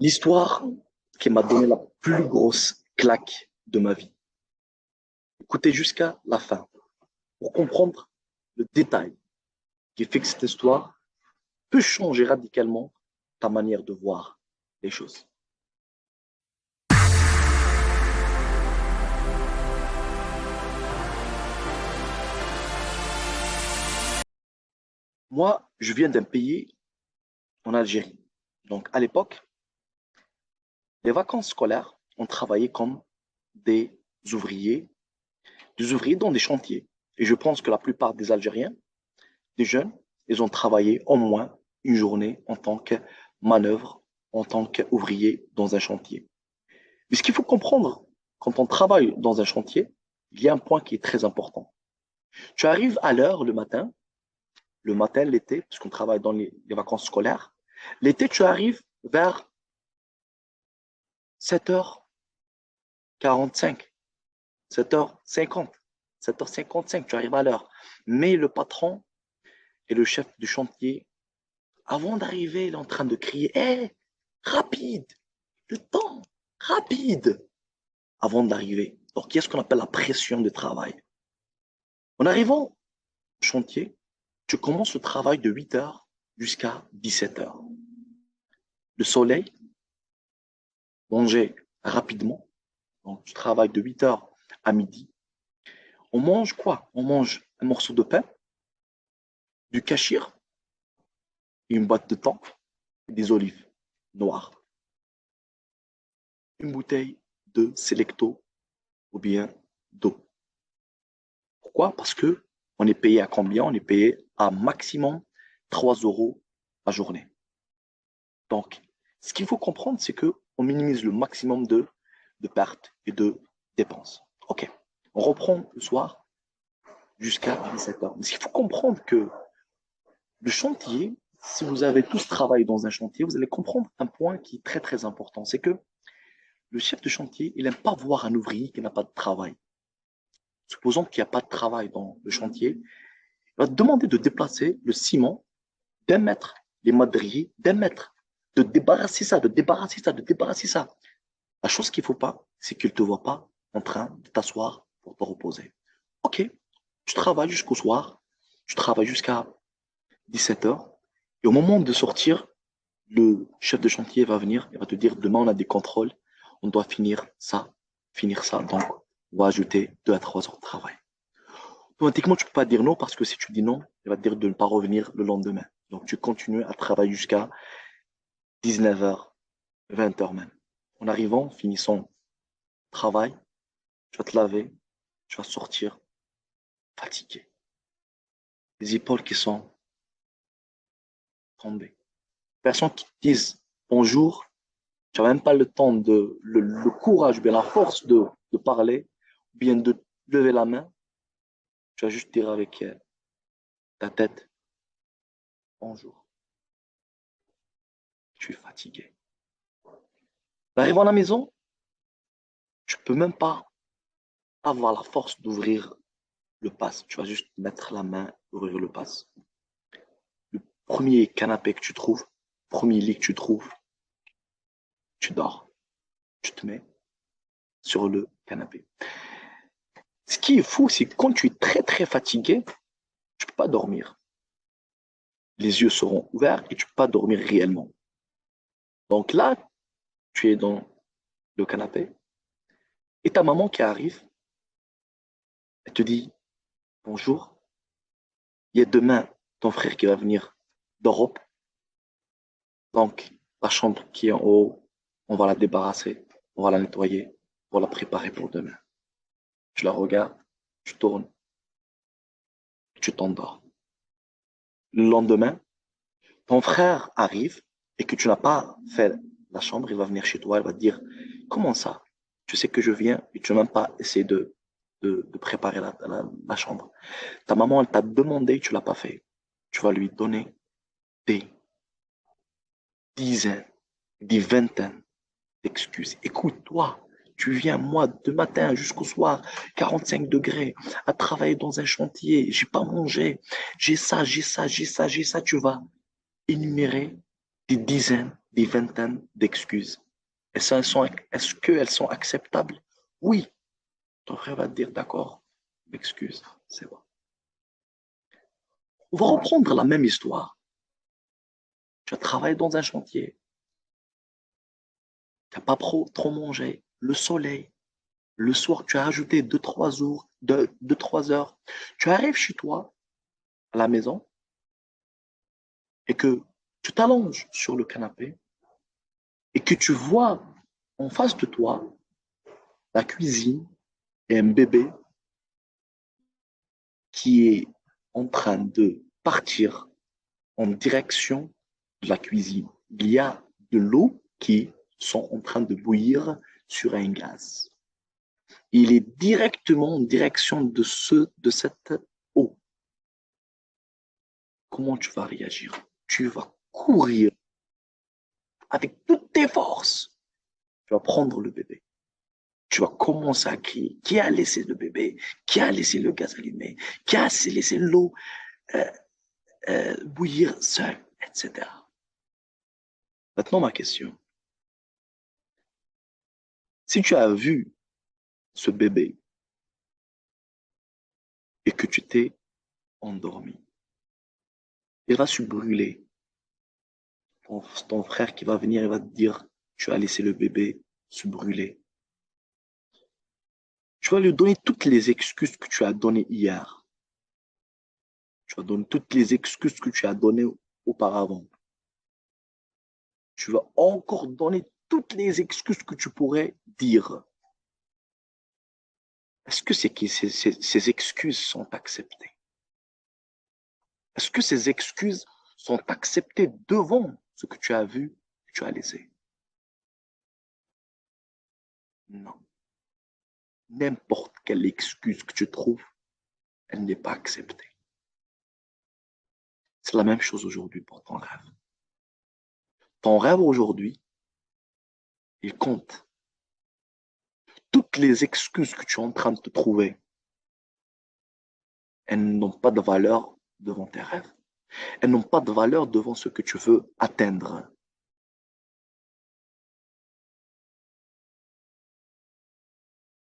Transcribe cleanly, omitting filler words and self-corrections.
L'histoire qui m'a donné la plus grosse claque de ma vie. Écoutez jusqu'à la fin pour comprendre le détail qui fait que cette histoire peut changer radicalement ta manière de voir les choses. Moi, je viens d'un pays en Algérie. Donc, à l'époque, les vacances scolaires, on travaillait comme des ouvriers, des ouvriers dans des chantiers. Et je pense que la plupart des Algériens, des jeunes, ils ont travaillé au moins une journée en tant que manœuvre, en tant qu'ouvrier dans un chantier. Mais ce qu'il faut comprendre, quand on travaille dans un chantier, il y a un point qui est très important. Tu arrives à l'heure le matin, l'été, parce qu'on travaille dans les vacances scolaires. L'été, tu arrives vers 7h45, 7h50, 7h55, tu arrives à l'heure. Mais le patron et le chef du chantier, avant d'arriver, il est en train de crier, hé, rapide, le temps, rapide, avant d'arriver. Donc, il y a ce qu'on appelle la pression de travail. En arrivant au chantier, tu commences le travail de 8h jusqu'à 17h. Le soleil, manger rapidement. Donc, tu travailles de 8h à midi. On mange quoi? On mange un morceau de pain, du kachir, une boîte de thon et des olives noires. Une bouteille de Selecto ou bien d'eau. Pourquoi? Parce que on est payé à combien? On est payé à maximum 3 € la journée. Donc, ce qu'il faut comprendre, c'est qu'on minimise le maximum de pertes et de dépenses. OK. On reprend le soir jusqu'à 17h. Mais ce qu'il faut comprendre que le chantier, si vous avez tous travaillé dans un chantier, vous allez comprendre un point qui est très très important. C'est que le chef de chantier, il n'aime pas voir un ouvrier qui n'a pas de travail. Supposons qu'il n'y a pas de travail dans le chantier, il va te demander de déplacer le ciment d'1 mètre, les madriers d'1 mètre, de débarrasser ça, de débarrasser ça, de débarrasser ça. La chose qu'il ne faut pas, c'est qu'il ne te voit pas en train de t'asseoir pour te reposer. Ok, tu travailles jusqu'au soir, tu travailles jusqu'à 17h, et au moment de sortir, le chef de chantier va venir et va te dire, demain on a des contrôles, on doit finir ça, donc on va ajouter 2 à 3 heures de travail. Automatiquement, tu ne peux pas dire non parce que si tu dis non, il va te dire de ne pas revenir le lendemain. Donc tu continues à travailler jusqu'à 19h, 20h même. En arrivant, finissant le travail, tu vas te laver, tu vas sortir fatigué. Les épaules qui sont tombées. Personne qui te dise bonjour, tu n'as même pas le temps le courage, bien la force de parler, bien de lever la main. Tu vas juste dire avec ta tête bonjour. Je suis fatigué. Arrivant à la maison, tu ne peux même pas avoir la force d'ouvrir le pass. Tu vas juste mettre la main, ouvrir le pass. Le premier canapé que tu trouves, premier lit que tu trouves, tu dors. Tu te mets sur le canapé. Ce qui est fou, c'est que quand tu es très très fatigué, tu ne peux pas dormir. Les yeux seront ouverts et tu ne peux pas dormir réellement. Donc là, tu es dans le canapé et ta maman qui arrive, elle te dit bonjour, il y a demain ton frère qui va venir d'Europe. Donc, la chambre qui est en haut, on va la débarrasser, on va la nettoyer, on va la préparer pour demain. Tu la regardes, tu tournes, tu t'endors. Le lendemain, ton frère arrive et que tu n'as pas fait la chambre, il va venir chez toi, il va te dire, comment ça? Tu sais que je viens et tu n'as même pas essayé de préparer la chambre. Ta maman, elle t'a demandé, tu ne l'as pas fait. Tu vas lui donner des dizaines, des vingtaines d'excuses. Écoute, toi, tu viens, moi, de matin jusqu'au soir, 45 degrés, à travailler dans un chantier, j'ai pas mangé, j'ai ça, j'ai ça, j'ai ça, j'ai ça. Tu vas énumérer des dizaines des vingtaines d'excuses. Est-ce qu'elles sont acceptables? Oui. Ton frère va te dire, d'accord, m'excuse, c'est bon. On va reprendre la même histoire. Tu as travaillé dans un chantier, tu n'as pas trop mangé, le soleil, le soir, tu as ajouté 2, 3 heures, 2, 3 heures. Tu arrives chez toi, à la maison, et que tu t'allonges sur le canapé et que tu vois en face de toi la cuisine et un bébé qui est en train de partir en direction de la cuisine. Il y a de l'eau qui sont en train de bouillir sur un gaz. Il est directement en direction de cette eau. Comment tu vas réagir? Tu vas courir avec toutes tes forces. Tu vas prendre le bébé. Tu vas commencer à crier. Qui a laissé le bébé? Qui a laissé le gaz allumé? Qui a laissé l'eau euh, bouillir seule, etc. Maintenant, ma question. Si tu as vu ce bébé et que tu t'es endormi, il va se brûler. Ton frère qui va venir, il va te dire, tu as laissé le bébé se brûler. Tu vas lui donner toutes les excuses que tu as données hier. Tu vas donner toutes les excuses que tu as données auparavant. Tu vas encore donner toutes les excuses que tu pourrais dire. Est-ce que ces excuses sont acceptées? Est-ce que ces excuses sont acceptées devant ce que tu as vu, que tu as laissé? Non. N'importe quelle excuse que tu trouves, elle n'est pas acceptée. C'est la même chose aujourd'hui pour ton rêve. Ton rêve aujourd'hui, il compte. Toutes les excuses que tu es en train de te trouver, elles n'ont pas de valeur devant tes rêves. Elles n'ont pas de valeur devant ce que tu veux atteindre.